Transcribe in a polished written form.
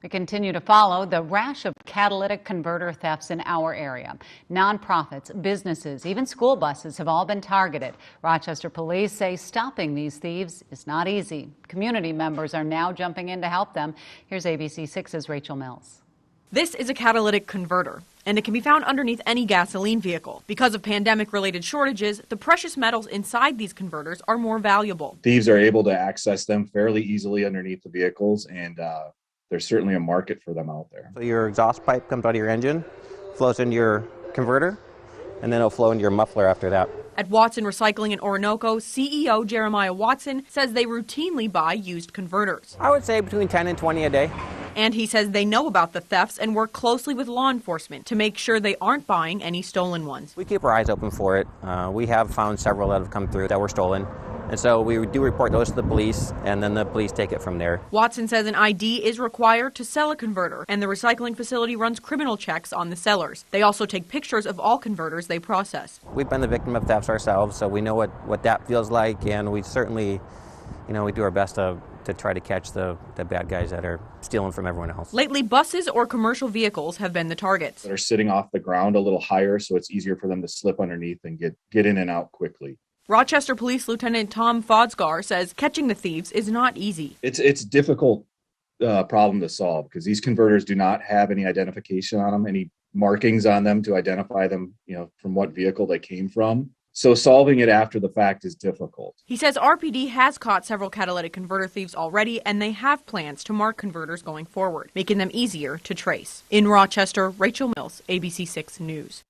We continue to follow the rash of catalytic converter thefts in our area. Nonprofits, businesses, even school buses have all been targeted. Rochester police say stopping these thieves is not easy. Community members are now jumping in to help them. Here's ABC 6's Rachel Mills. This is a catalytic converter, and it can be found underneath any gasoline vehicle. Because of pandemic-related shortages, the precious metals inside these converters are more valuable. Thieves are able to access them fairly easily underneath the vehicles, and there's certainly a market for them out there. So your exhaust pipe comes out of your engine, flows into your converter, and then it'll flow into your muffler after that. At Watson Recycling in Oronoco, CEO Jeremiah Watson says they routinely buy used converters. I would say between 10 and 20 a day. And he says they know about the thefts and work closely with law enforcement to make sure they aren't buying any stolen ones. We keep our eyes open for it. We have found several that have come through that were stolen. And so we do report those to the police, and then the police take it from there. Watson says an ID is required to sell a converter, and the recycling facility runs criminal checks on the sellers. They also take pictures of all converters they process. We've been the victim of thefts ourselves, so we know what that feels like, and we certainly, we do our best to try to catch the bad guys that are stealing from everyone else. Lately, buses or commercial vehicles have been the targets. They're sitting off the ground a little higher, so it's easier for them to slip underneath and get in and out quickly. Rochester Police Lt. Tom Faudskar says catching the thieves is not easy. It's a difficult problem to solve because these converters do not have any identification on them, any markings on them to identify them, from what vehicle they came from. So solving it after the fact is difficult. He says RPD has caught several catalytic converter thieves already, and they have plans to mark converters going forward, making them easier to trace. In Rochester, Rachel Mills, ABC 6 News.